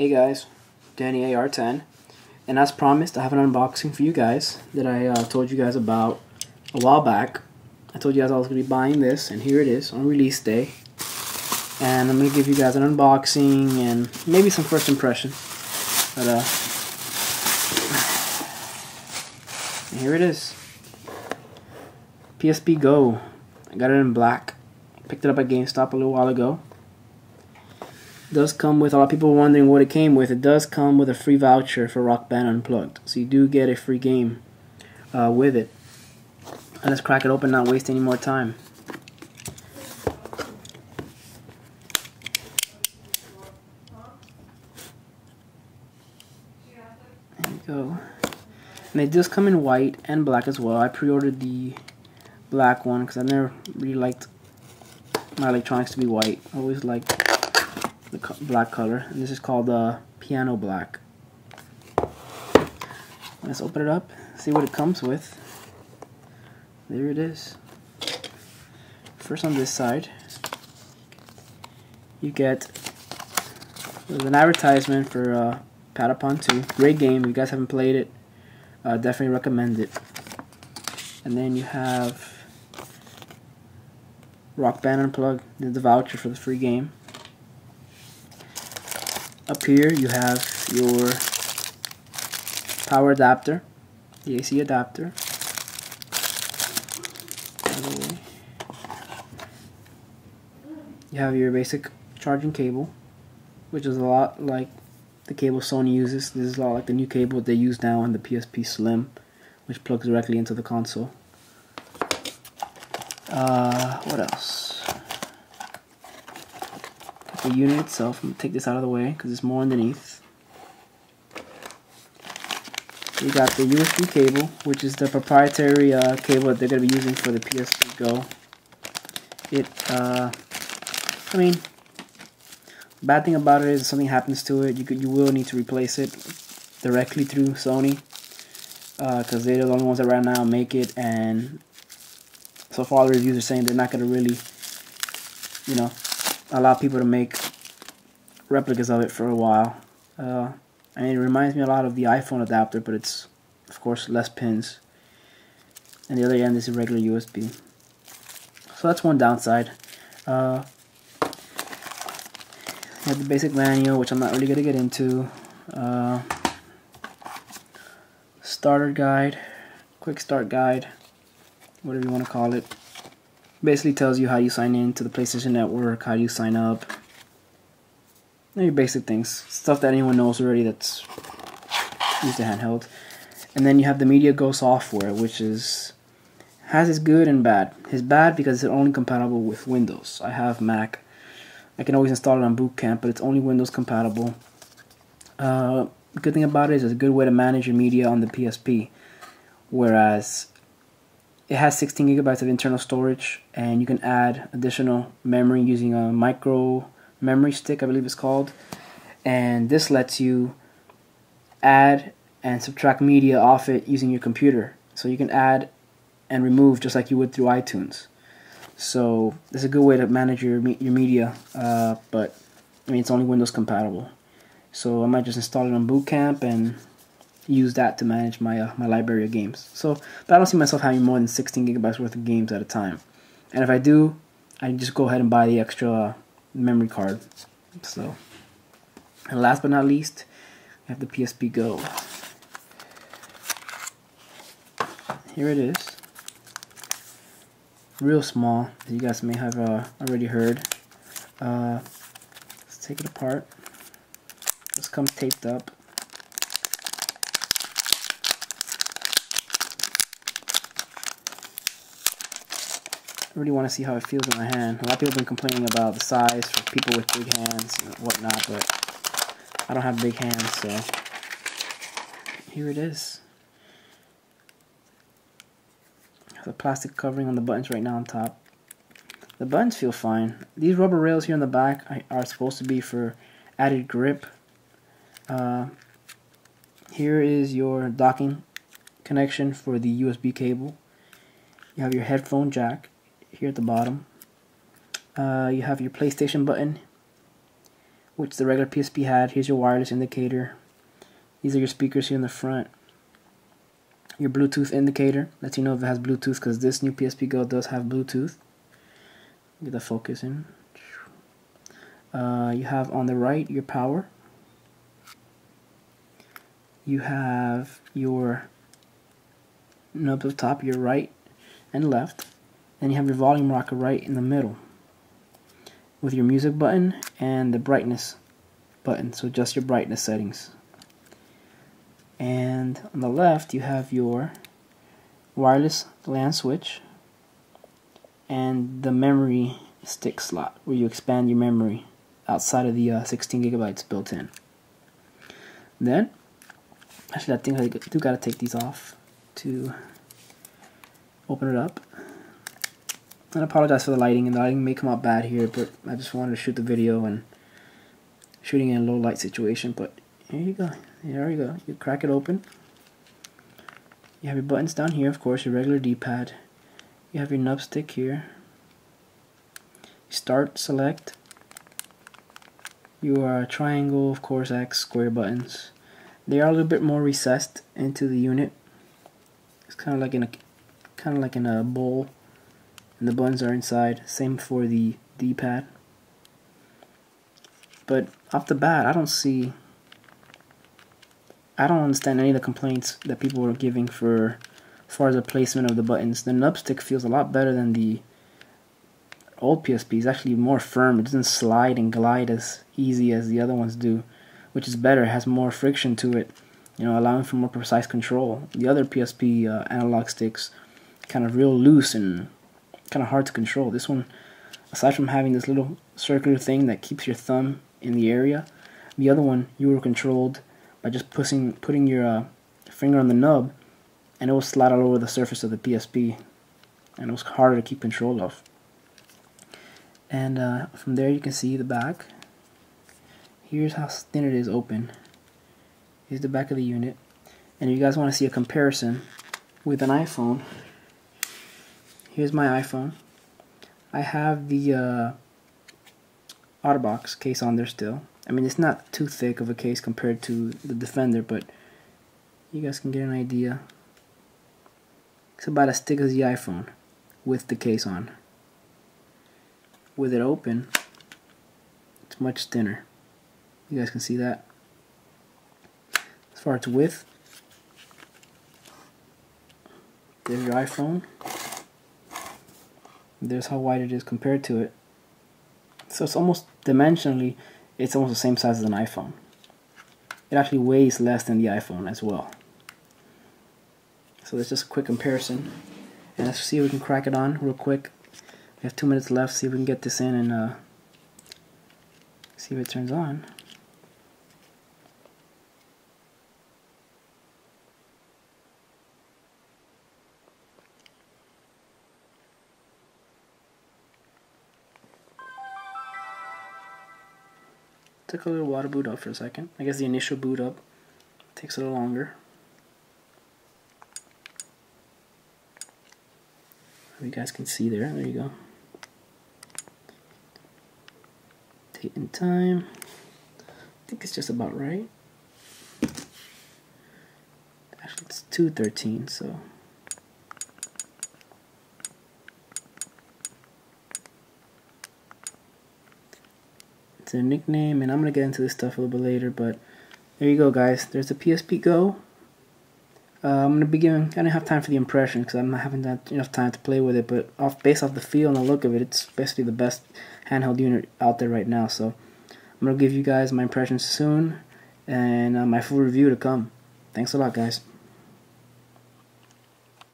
Hey guys, Danny AR10, and as promised I have an unboxing for you guys that I told you guys about a while back. I told you guys I was going to be buying this, and here it is on release day. And I'm going to give you guys an unboxing and maybe some first impressions. But and here it is. PSP GO. I got it in black. Picked it up at GameStop a little while ago. It does come with, a lot of people wondering what it came with. It does come with a free voucher for Rock Band Unplugged. So you do get a free game with it. And let's crack it open, not waste any more time. There you go. And it does come in white and black as well. I pre-ordered the black one because I never really liked my electronics to be white. I always liked the black color, and this is called piano black. Let's open it up, see what it comes with. There it is. First, on this side you get an advertisement for Patapon 2. Great game. If you guys haven't played it, definitely recommend it. And then you have Rock Band Unplugged, the voucher for the free game. Up here you have your power adapter, the AC adapter. You have your basic charging cable, which is a lot like the cable Sony uses. This is a lot like the new cable they use now on the PSP Slim, which plugs directly into the console. What else? The unit itself, I'm going to take this out of the way because there's more underneath. You got the USB cable, which is the proprietary cable that they're going to be using for the PSP GO. I mean, bad thing about it is if something happens to it, you will need to replace it directly through Sony, because they're the only ones that right now make it, and so far the reviews are saying they're not going to really, you know, allow people to make replicas of it for a while. I mean, it reminds me a lot of the iPhone adapter, but it's of course less pins, and the other end is a regular USB. So that's one downside. You have the basic manual, which I'm not really going to get into. Starter guide, quick start guide, whatever you want to call it. Basically tells you how you sign in to the PlayStation Network, how you sign up, and your basic things, stuff that anyone knows already that's used a handheld. And then you have the Media Go software, which has its good and bad. It's bad because it's only compatible with Windows. I have Mac. I can always install it on Boot Camp, but it's only Windows compatible. The good thing about it is it's a good way to manage your media on the PSP, whereas it has 16 gigabytes of internal storage, and you can add additional memory using a micro memory stick, I believe it's called. And this lets you add and subtract media off it using your computer. So you can add and remove just like you would through iTunes. So it's a good way to manage your media, but I mean it's only Windows compatible. So I might just install it on Boot Camp and use that to manage my my library of games. So, but I don't see myself having more than 16 gigabytes worth of games at a time. And if I do, I just go ahead and buy the extra memory card. So, and last but not least, I have the PSP GO. Here it is. Real small, as you guys may have already heard. Let's take it apart. This comes taped up. I really want to see how it feels in my hand. A lot of people have been complaining about the size for people with big hands and whatnot, but I don't have big hands, so here it is. The plastic covering on the buttons right now on top. The buttons feel fine. These rubber rails here on the back are supposed to be for added grip. Here is your docking connection for the USB cable. You have your headphone jack here at the bottom. You have your PlayStation button which the regular PSP had. Here's your wireless indicator. These are your speakers here in the front. Your Bluetooth indicator lets you know if it has Bluetooth, because this new PSP GO does have Bluetooth. Get the focus in. You have on the right your power. You have your knobs up top, your right and left. Then you have your volume rocker right in the middle, with your music button and the brightness button, so just your brightness settings. And on the left you have your wireless LAN switch and the memory stick slot, where you expand your memory outside of the 16 gigabytes built in. Then, actually I think I do gotta take these off to open it up. And I apologize for the lighting, and the lighting may come out bad here, but I just wanted to shoot the video and shooting in a low light situation. But here you go. There we go. You crack it open. You have your buttons down here, of course, your regular D-pad. You have your nub stick here. Start, select. Your triangle, of course, X, square buttons. They are a little bit more recessed into the unit. It's kind of like in a bowl, and the buttons are inside. Same for the D-pad. But off the bat, I don't understand any of the complaints that people were giving for as far as the placement of the buttons. The nub stick feels a lot better than the old PSP. It's actually more firm. It doesn't slide and glide as easy as the other ones do, which is better. It has more friction to it, you know, allowing for more precise control. The other PSP analog sticks kind of real loose and kind of hard to control. This one, aside from having this little circular thing that keeps your thumb in the area, the other one you were controlled by just putting your finger on the nub, and it will slide all over the surface of the PSP, and it was harder to keep control of. And from there you can see the back. Here's how thin it is open. Here's the back of the unit. And if you guys want to see a comparison with an iPhone, here's my iPhone. I have the OtterBox case on there still. I mean, it's not too thick of a case compared to the Defender, but you guys can get an idea. It's about as thick as the iPhone with the case on. With it open, it's much thinner. You guys can see that. As far as width, there's your iPhone. There's how wide it is compared to it. So it's almost dimensionally, it's almost the same size as an iPhone. It actually weighs less than the iPhone as well. So that's just a quick comparison. And let's see if we can crack it on real quick. We have 2 minutes left. See if we can get this in and see if it turns on. Took a little while to boot up for a second. I guess the initial boot up takes a little longer. You guys can see there. There you go. Date and time. I think it's just about right. Actually, it's 2:13, so. It's a nickname, and I'm going to get into this stuff a little bit later, but there you go, guys. There's the PSP GO. I'm going to begin. I didn't have time for the impression because I'm not having enough time to play with it, but based off the feel and the look of it, it's basically the best handheld unit out there right now. So I'm going to give you guys my impressions soon, and my full review to come. Thanks a lot, guys.